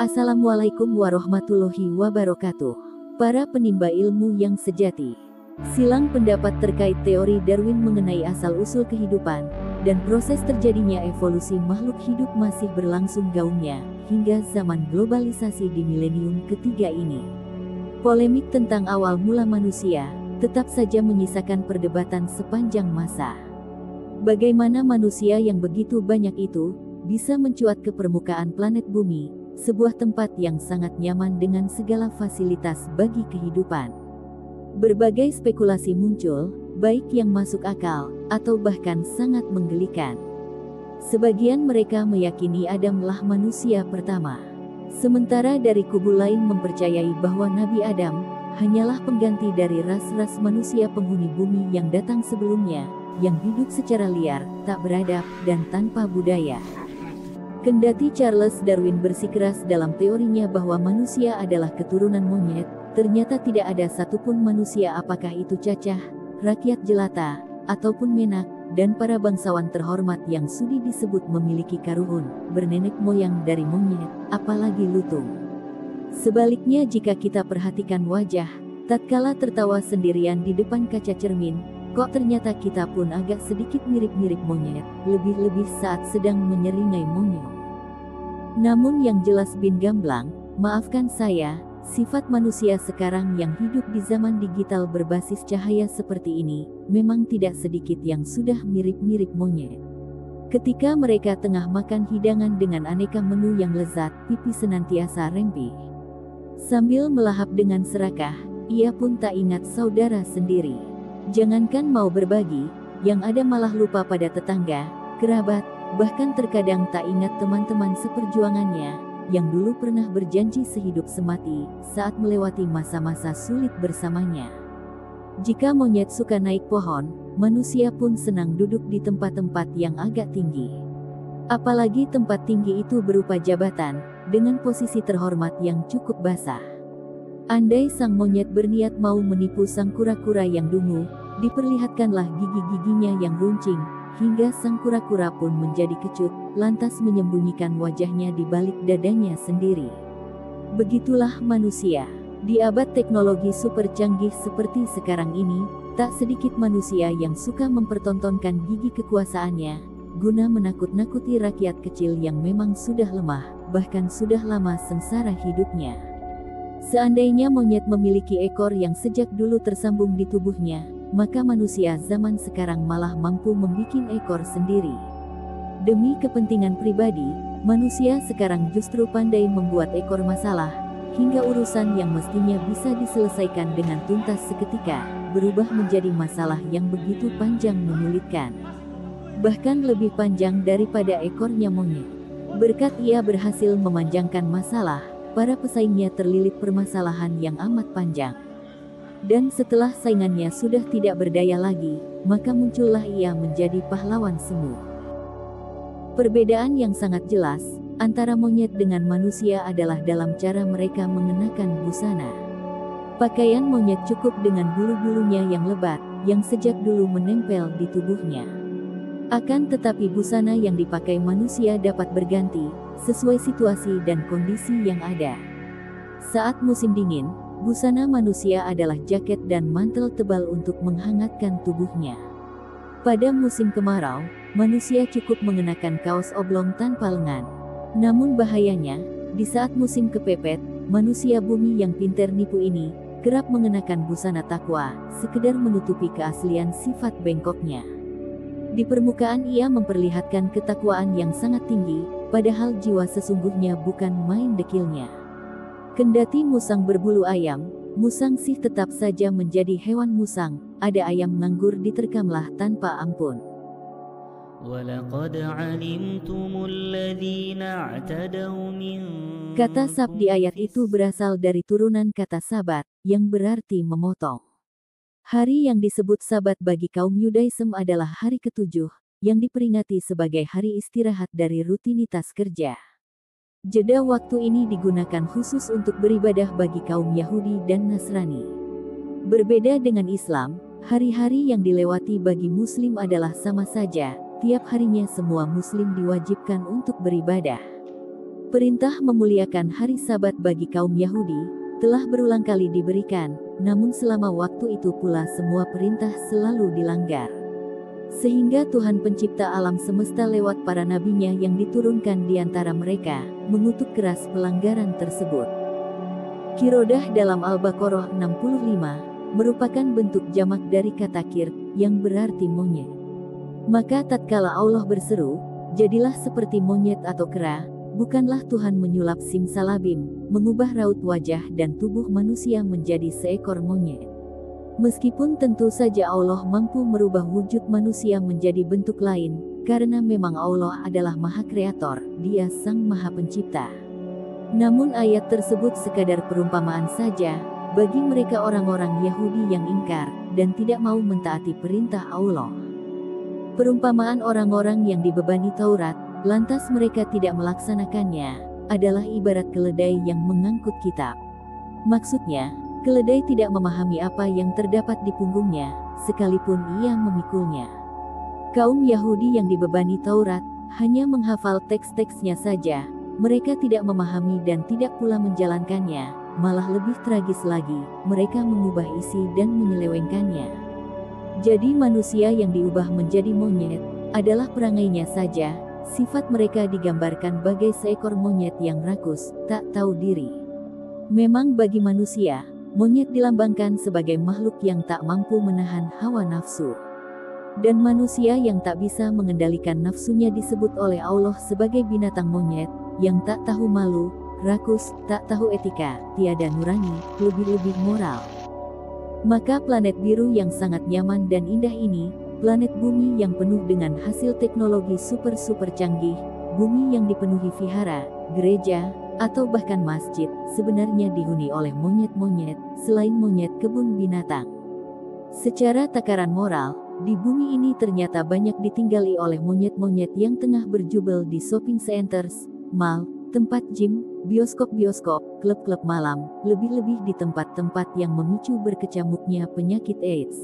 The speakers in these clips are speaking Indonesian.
Assalamualaikum warahmatullahi wabarakatuh. Para penimba ilmu yang sejati, silang pendapat terkait teori Darwin mengenai asal-usul kehidupan dan proses terjadinya evolusi makhluk hidup masih berlangsung gaungnya hingga zaman globalisasi di milenium ketiga ini. Polemik tentang awal mula manusia tetap saja menyisakan perdebatan sepanjang masa. Bagaimana manusia yang begitu banyak itu bisa mencuat ke permukaan planet bumi, sebuah tempat yang sangat nyaman dengan segala fasilitas bagi kehidupan. Berbagai spekulasi muncul, baik yang masuk akal, atau bahkan sangat menggelikan. Sebagian mereka meyakini Adamlah manusia pertama. Sementara dari kubu lain mempercayai bahwa Nabi Adam hanyalah pengganti dari ras-ras manusia penghuni bumi yang datang sebelumnya, yang hidup secara liar, tak beradab, dan tanpa budaya. Kendati Charles Darwin bersikeras dalam teorinya bahwa manusia adalah keturunan monyet, ternyata tidak ada satupun manusia, apakah itu cacah, rakyat jelata, ataupun menak, dan para bangsawan terhormat yang sudi disebut memiliki karuhun, bernenek moyang dari monyet, apalagi lutung. Sebaliknya jika kita perhatikan wajah, tatkala tertawa sendirian di depan kaca cermin, kok ternyata kita pun agak sedikit mirip-mirip monyet, lebih-lebih saat sedang menyeringai monyet. Namun yang jelas bin gamblang, maafkan saya, sifat manusia sekarang yang hidup di zaman digital berbasis cahaya seperti ini, memang tidak sedikit yang sudah mirip-mirip monyet. Ketika mereka tengah makan hidangan dengan aneka menu yang lezat, pipi senantiasa rempih. Sambil melahap dengan serakah, ia pun tak ingat saudara sendiri. Jangankan mau berbagi, yang ada malah lupa pada tetangga, kerabat, bahkan terkadang tak ingat teman-teman seperjuangannya, yang dulu pernah berjanji sehidup semati, saat melewati masa-masa sulit bersamanya. Jika monyet suka naik pohon, manusia pun senang duduk di tempat-tempat yang agak tinggi. Apalagi tempat tinggi itu berupa jabatan, dengan posisi terhormat yang cukup basah. Andai sang monyet berniat mau menipu sang kura-kura yang dungu, diperlihatkanlah gigi-giginya yang runcing, hingga sang kura-kura pun menjadi kecut, lantas menyembunyikan wajahnya di balik dadanya sendiri. Begitulah manusia. Di abad teknologi super canggih seperti sekarang ini, tak sedikit manusia yang suka mempertontonkan gigi kekuasaannya, guna menakut-nakuti rakyat kecil yang memang sudah lemah, bahkan sudah lama sengsara hidupnya. Seandainya monyet memiliki ekor yang sejak dulu tersambung di tubuhnya, maka manusia zaman sekarang malah mampu membuat ekor sendiri. Demi kepentingan pribadi, manusia sekarang justru pandai membuat ekor masalah, hingga urusan yang mestinya bisa diselesaikan dengan tuntas seketika, berubah menjadi masalah yang begitu panjang menyulitkan. Bahkan lebih panjang daripada ekornya monyet. Berkat ia berhasil memanjangkan masalah, para pesaingnya terlilit permasalahan yang amat panjang. Dan setelah saingannya sudah tidak berdaya lagi, maka muncullah ia menjadi pahlawan semu. Perbedaan yang sangat jelas antara monyet dengan manusia adalah dalam cara mereka mengenakan busana. Pakaian monyet cukup dengan bulu-bulunya yang lebat, yang sejak dulu menempel di tubuhnya. Akan tetapi busana yang dipakai manusia dapat berganti, sesuai situasi dan kondisi yang ada. Saat musim dingin, busana manusia adalah jaket dan mantel tebal untuk menghangatkan tubuhnya. Pada musim kemarau, manusia cukup mengenakan kaos oblong tanpa lengan. Namun bahayanya, di saat musim kepepet, manusia bumi yang pintar nipu ini, kerap mengenakan busana takwa, sekedar menutupi keaslian sifat bengkoknya. Di permukaan ia memperlihatkan ketakwaan yang sangat tinggi, padahal jiwa sesungguhnya bukan main dekilnya. Kendati musang berbulu ayam, musang sih tetap saja menjadi hewan musang, ada ayam nganggur diterkamlah tanpa ampun. Kata sab di ayat itu berasal dari turunan kata sabat, yang berarti memotong. Hari yang disebut sabat bagi kaum Yudaism adalah hari ketujuh, yang diperingati sebagai hari istirahat dari rutinitas kerja. Jeda waktu ini digunakan khusus untuk beribadah bagi kaum Yahudi dan Nasrani. Berbeda dengan Islam, hari-hari yang dilewati bagi Muslim adalah sama saja, tiap harinya semua Muslim diwajibkan untuk beribadah. Perintah memuliakan hari Sabat bagi kaum Yahudi telah berulang kali diberikan, namun selama waktu itu pula semua perintah selalu dilanggar. Sehingga Tuhan pencipta alam semesta lewat para nabinya yang diturunkan di antara mereka, mengutuk keras pelanggaran tersebut. Kirodah dalam Al-Baqarah 65, merupakan bentuk jamak dari kata kir, yang berarti monyet. Maka tatkala Allah berseru, jadilah seperti monyet atau kera, bukanlah Tuhan menyulap simsalabim, mengubah raut wajah dan tubuh manusia menjadi seekor monyet. Meskipun tentu saja Allah mampu merubah wujud manusia menjadi bentuk lain, karena memang Allah adalah Maha Kreator, Dia Sang Maha Pencipta. Namun ayat tersebut sekadar perumpamaan saja, bagi mereka orang-orang Yahudi yang ingkar, dan tidak mau mentaati perintah Allah. Perumpamaan orang-orang yang dibebani Taurat, lantas mereka tidak melaksanakannya, adalah ibarat keledai yang mengangkut kitab. Maksudnya, keledai tidak memahami apa yang terdapat di punggungnya, sekalipun ia memikulnya. Kaum Yahudi yang dibebani Taurat, hanya menghafal teks-teksnya saja, mereka tidak memahami dan tidak pula menjalankannya, malah lebih tragis lagi, mereka mengubah isi dan menyelewengkannya. Jadi manusia yang diubah menjadi monyet, adalah perangainya saja. Sifat mereka digambarkan bagai seekor monyet yang rakus, tak tahu diri. Memang bagi manusia, monyet dilambangkan sebagai makhluk yang tak mampu menahan hawa nafsu. Dan manusia yang tak bisa mengendalikan nafsunya disebut oleh Allah sebagai binatang monyet, yang tak tahu malu, rakus, tak tahu etika, tiada nurani, lebih-lebih moral. Maka planet biru yang sangat nyaman dan indah ini, planet bumi yang penuh dengan hasil teknologi super canggih, bumi yang dipenuhi vihara, gereja, atau bahkan masjid, sebenarnya dihuni oleh monyet-monyet, selain monyet kebun binatang. Secara takaran moral, di bumi ini ternyata banyak ditinggali oleh monyet-monyet yang tengah berjubel di shopping centers, mall, tempat gym, bioskop-bioskop, klub-klub malam, lebih-lebih di tempat-tempat yang memicu berkecamuknya penyakit AIDS.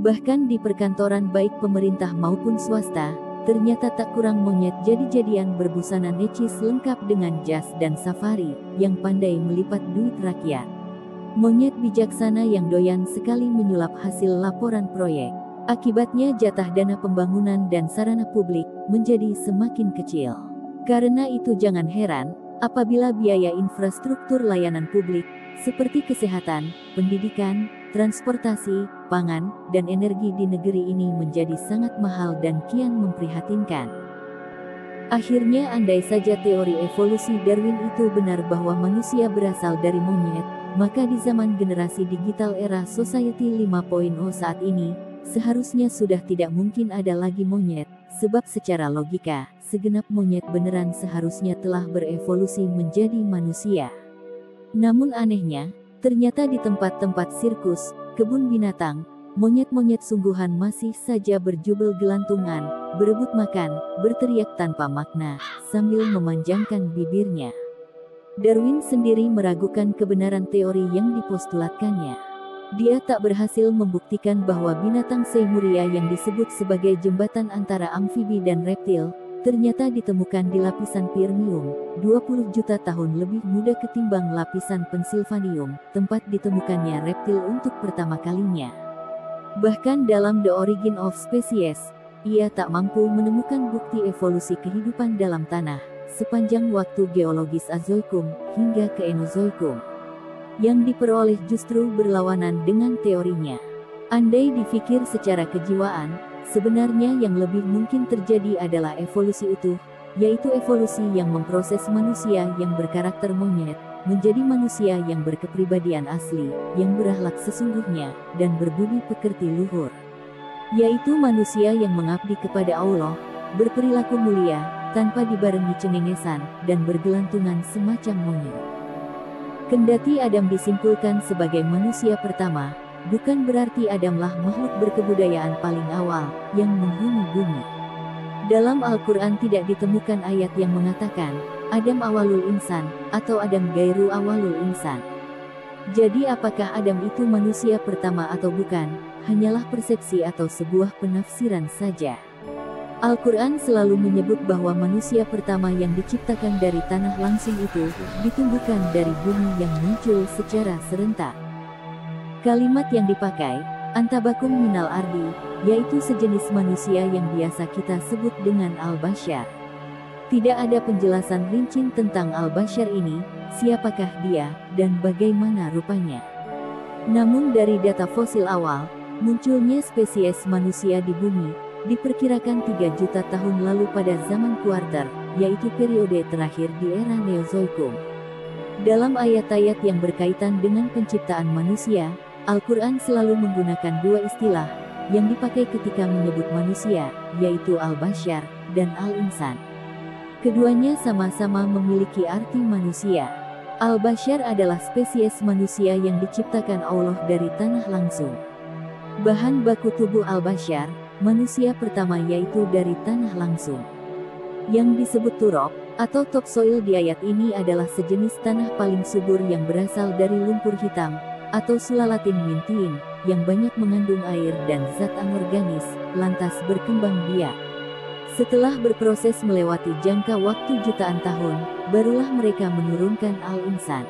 Bahkan di perkantoran baik pemerintah maupun swasta, ternyata tak kurang monyet jadi-jadian berbusana necis lengkap dengan jas dan safari, yang pandai melipat duit rakyat. Monyet bijaksana yang doyan sekali menyulap hasil laporan proyek. Akibatnya jatah dana pembangunan dan sarana publik menjadi semakin kecil. Karena itu jangan heran, apabila biaya infrastruktur layanan publik, seperti kesehatan, pendidikan, transportasi, pangan, dan energi di negeri ini menjadi sangat mahal dan kian memprihatinkan. Akhirnya andai saja teori evolusi Darwin itu benar bahwa manusia berasal dari monyet, maka di zaman generasi digital era Society 5.0 saat ini, seharusnya sudah tidak mungkin ada lagi monyet, sebab secara logika, segenap monyet beneran seharusnya telah berevolusi menjadi manusia. Namun anehnya, ternyata di tempat-tempat sirkus, kebun binatang, monyet-monyet sungguhan masih saja berjubel gelantungan, berebut makan, berteriak tanpa makna, sambil memanjangkan bibirnya. Darwin sendiri meragukan kebenaran teori yang dipostulatkannya. Dia tak berhasil membuktikan bahwa binatang Seymuria yang disebut sebagai jembatan antara amfibi dan reptil, ternyata ditemukan di lapisan Permium, 20 juta tahun lebih muda ketimbang lapisan Pennsylvanium, tempat ditemukannya reptil untuk pertama kalinya. Bahkan dalam The Origin of Species, ia tak mampu menemukan bukti evolusi kehidupan dalam tanah, sepanjang waktu geologis Azoikum, hingga ke Enozoikum. Yang diperoleh justru berlawanan dengan teorinya. Andai dipikir secara kejiwaan, sebenarnya yang lebih mungkin terjadi adalah evolusi utuh, yaitu evolusi yang memproses manusia yang berkarakter monyet, menjadi manusia yang berkepribadian asli, yang berakhlak sesungguhnya, dan berbudi pekerti luhur. Yaitu manusia yang mengabdi kepada Allah, berperilaku mulia, tanpa dibarengi cengengesan, dan bergelantungan semacam monyet. Kendati Adam disimpulkan sebagai manusia pertama, bukan berarti Adamlah makhluk berkebudayaan paling awal, yang menghuni bumi. Dalam Al-Quran tidak ditemukan ayat yang mengatakan, Adam awalul insan, atau Adam gairu awalul insan. Jadi apakah Adam itu manusia pertama atau bukan, hanyalah persepsi atau sebuah penafsiran saja. Al-Quran selalu menyebut bahwa manusia pertama yang diciptakan dari tanah langsung itu ditumbuhkan dari bumi yang muncul secara serentak. Kalimat yang dipakai, antabakum minal ardi, yaitu sejenis manusia yang biasa kita sebut dengan al-bashar. Tidak ada penjelasan rinci tentang al-bashar ini, siapakah dia, dan bagaimana rupanya. Namun dari data fosil awal, munculnya spesies manusia di bumi diperkirakan 3 juta tahun lalu pada zaman kuarter, yaitu periode terakhir di era Neozoikum. Dalam ayat-ayat yang berkaitan dengan penciptaan manusia, Al-Quran selalu menggunakan dua istilah yang dipakai ketika menyebut manusia, yaitu al-bashar dan al-insan. Keduanya sama-sama memiliki arti manusia. Al-bashar adalah spesies manusia yang diciptakan Allah dari tanah langsung. Bahan baku tubuh al-bashar, manusia pertama yaitu dari tanah langsung. Yang disebut turab, atau topsoil di ayat ini adalah sejenis tanah paling subur yang berasal dari lumpur hitam, atau sulalatin mintiin, yang banyak mengandung air dan zat anorganis, lantas berkembang biak. Setelah berproses melewati jangka waktu jutaan tahun, barulah mereka menurunkan al-insan.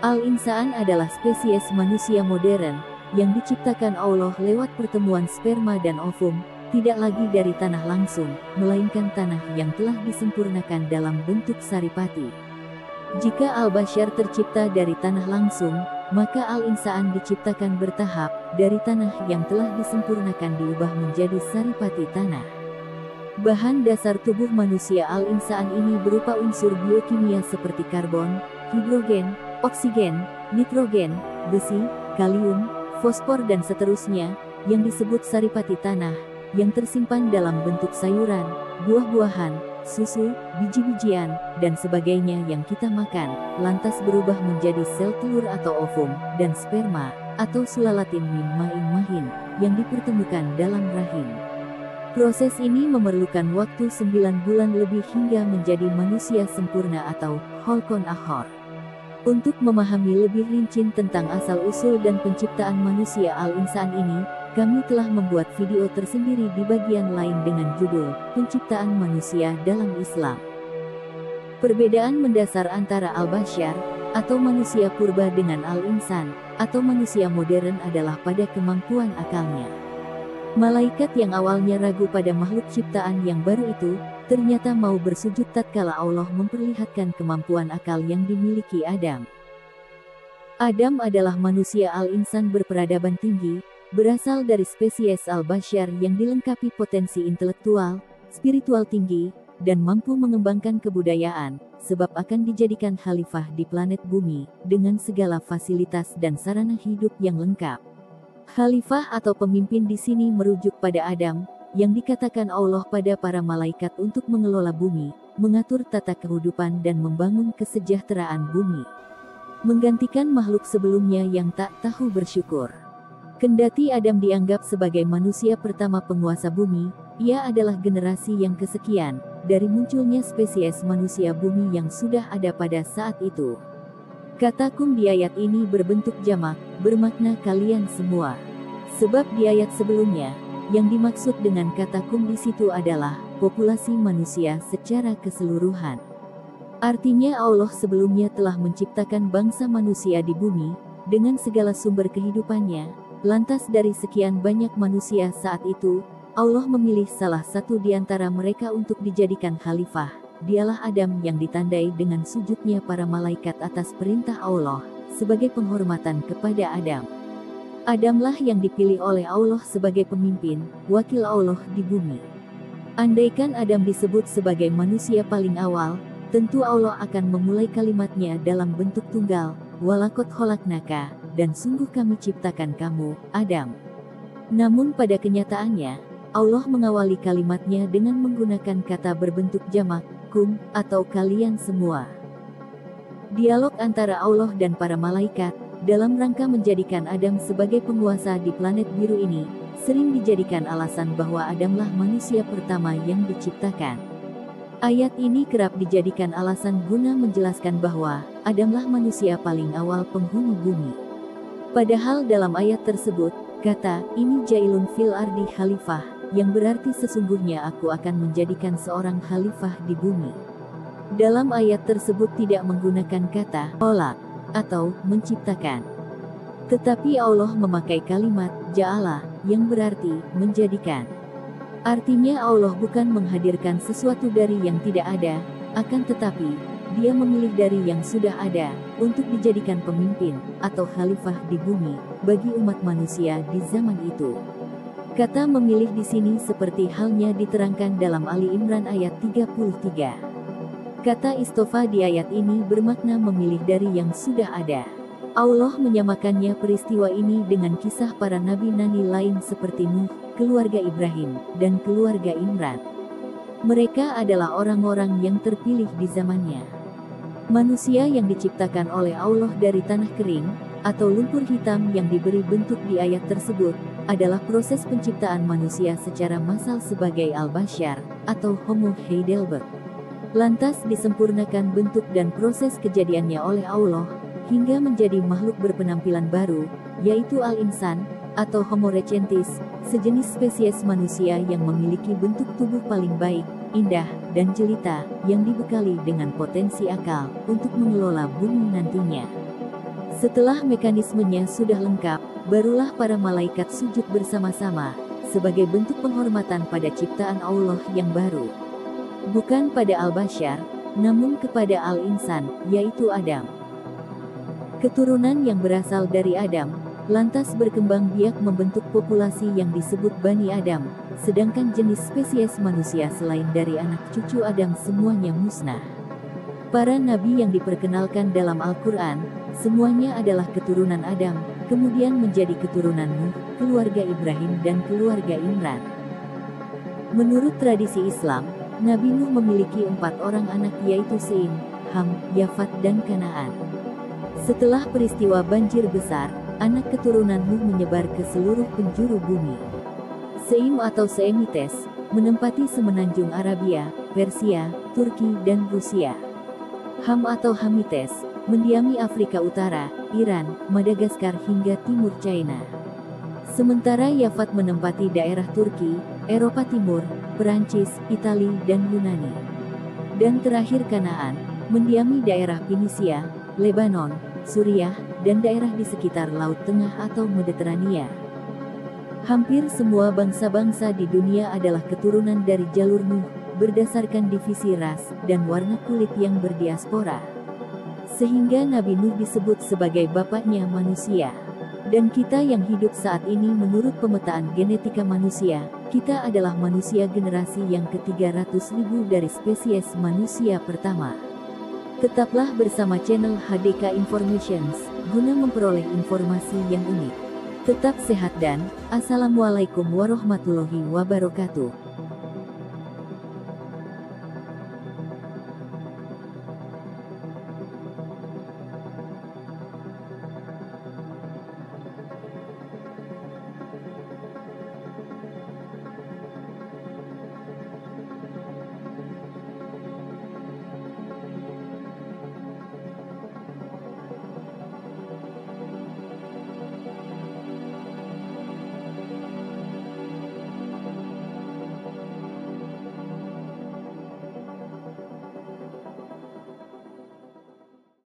Al-insan adalah spesies manusia modern, yang diciptakan Allah lewat pertemuan sperma dan ovum, tidak lagi dari tanah langsung, melainkan tanah yang telah disempurnakan dalam bentuk saripati. Jika al-bashar tercipta dari tanah langsung, maka al-insan diciptakan bertahap, dari tanah yang telah disempurnakan diubah menjadi saripati tanah. Bahan dasar tubuh manusia al-insan ini berupa unsur biokimia seperti karbon, hidrogen, oksigen, nitrogen, besi, kalium, fosfor dan seterusnya, yang disebut saripati tanah, yang tersimpan dalam bentuk sayuran, buah-buahan, susu, biji-bijian, dan sebagainya yang kita makan, lantas berubah menjadi sel telur atau ovum, dan sperma, atau sulalatin min ma'in mahin, yang dipertemukan dalam rahim. Proses ini memerlukan waktu 9 bulan lebih hingga menjadi manusia sempurna atau kholqon akhar. Untuk memahami lebih rinci tentang asal-usul dan penciptaan manusia al-insan ini, kami telah membuat video tersendiri di bagian lain dengan judul Penciptaan Manusia dalam Islam. Perbedaan mendasar antara al-bashar, atau manusia purba dengan al-insan, atau manusia modern adalah pada kemampuan akalnya. Malaikat yang awalnya ragu pada makhluk ciptaan yang baru itu, ternyata mau bersujud tatkala Allah memperlihatkan kemampuan akal yang dimiliki Adam. Adam adalah manusia al-insan berperadaban tinggi, berasal dari spesies al-bashar yang dilengkapi potensi intelektual, spiritual tinggi, dan mampu mengembangkan kebudayaan, sebab akan dijadikan khalifah di planet bumi, dengan segala fasilitas dan sarana hidup yang lengkap. Khalifah atau pemimpin di sini merujuk pada Adam, yang dikatakan Allah pada para malaikat untuk mengelola bumi, mengatur tata kehidupan dan membangun kesejahteraan bumi. Menggantikan makhluk sebelumnya yang tak tahu bersyukur. Kendati Adam dianggap sebagai manusia pertama penguasa bumi, ia adalah generasi yang kesekian, dari munculnya spesies manusia bumi yang sudah ada pada saat itu. Kata kum di ayat ini berbentuk jamak, bermakna kalian semua. Sebab di ayat sebelumnya, yang dimaksud dengan kata kum di situ adalah populasi manusia secara keseluruhan. Artinya Allah sebelumnya telah menciptakan bangsa manusia di bumi, dengan segala sumber kehidupannya, lantas dari sekian banyak manusia saat itu, Allah memilih salah satu di antara mereka untuk dijadikan khalifah. Dialah Adam yang ditandai dengan sujudnya para malaikat atas perintah Allah, sebagai penghormatan kepada Adam. Adamlah yang dipilih oleh Allah sebagai pemimpin, wakil Allah di bumi. Andaikan Adam disebut sebagai manusia paling awal, tentu Allah akan memulai kalimatnya dalam bentuk tunggal, walaqad khalaqnaka, dan sungguh kami ciptakan kamu, Adam. Namun pada kenyataannya, Allah mengawali kalimatnya dengan menggunakan kata berbentuk jamak, kum, atau kalian semua. Dialog antara Allah dan para malaikat, dalam rangka menjadikan Adam sebagai penguasa di planet biru ini, sering dijadikan alasan bahwa Adamlah manusia pertama yang diciptakan. Ayat ini kerap dijadikan alasan guna menjelaskan bahwa Adamlah manusia paling awal penghuni bumi. Padahal dalam ayat tersebut, kata, ini jailun fil ardi khalifah, yang berarti sesungguhnya aku akan menjadikan seorang khalifah di bumi. Dalam ayat tersebut tidak menggunakan kata "khalaq" atau "menciptakan". Tetapi Allah memakai kalimat "ja'ala" yang berarti menjadikan. Artinya Allah bukan menghadirkan sesuatu dari yang tidak ada, akan tetapi Dia memilih dari yang sudah ada untuk dijadikan pemimpin atau khalifah di bumi bagi umat manusia di zaman itu. Kata memilih di sini seperti halnya diterangkan dalam Ali Imran ayat 33. Kata istofa di ayat ini bermakna memilih dari yang sudah ada. Allah menyamakannya peristiwa ini dengan kisah para nabi-nabi lain seperti Nuh, keluarga Ibrahim, dan keluarga Imran. Mereka adalah orang-orang yang terpilih di zamannya. Manusia yang diciptakan oleh Allah dari tanah kering, atau lumpur hitam yang diberi bentuk di ayat tersebut, adalah proses penciptaan manusia secara massal sebagai al-bashar, atau Homo heidelberg. Lantas disempurnakan bentuk dan proses kejadiannya oleh Allah, hingga menjadi makhluk berpenampilan baru, yaitu al-insan, atau Homo recentis, sejenis spesies manusia yang memiliki bentuk tubuh paling baik, indah, dan jelita, yang dibekali dengan potensi akal, untuk mengelola bumi nantinya. Setelah mekanismenya sudah lengkap, barulah para malaikat sujud bersama-sama, sebagai bentuk penghormatan pada ciptaan Allah yang baru. Bukan pada al-bashar, namun kepada al-insan, yaitu Adam. Keturunan yang berasal dari Adam, lantas berkembang biak membentuk populasi yang disebut Bani Adam, sedangkan jenis spesies manusia selain dari anak cucu Adam semuanya musnah. Para nabi yang diperkenalkan dalam Al-Quran, semuanya adalah keturunan Adam, kemudian menjadi keturunan Nuh, keluarga Ibrahim dan keluarga Imran. Menurut tradisi Islam, Nabi Nuh memiliki 4 orang anak yaitu Sem, Ham, Yafat dan Kanaan. Setelah peristiwa banjir besar, anak keturunan Nuh menyebar ke seluruh penjuru bumi. Sem atau Seemites, menempati semenanjung Arabia, Persia, Turki dan Rusia. Ham atau Hamites, mendiami Afrika Utara, Iran, Madagaskar hingga timur China. Sementara Yafat menempati daerah Turki, Eropa Timur, Perancis, Italia dan Yunani. Dan terakhir Kanaan, mendiami daerah Pinisia, Lebanon, Suriah, dan daerah di sekitar Laut Tengah atau Mediterania. Hampir semua bangsa-bangsa di dunia adalah keturunan dari jalur Nuh, berdasarkan divisi ras dan warna kulit yang berdiaspora. Sehingga Nabi Nuh disebut sebagai bapaknya manusia. Dan kita yang hidup saat ini menurut pemetaan genetika manusia, kita adalah manusia generasi yang ke-300.000 dari spesies manusia pertama. Tetaplah bersama channel HDK Informations, guna memperoleh informasi yang unik. Tetap sehat dan Assalamualaikum warahmatullahi wabarakatuh.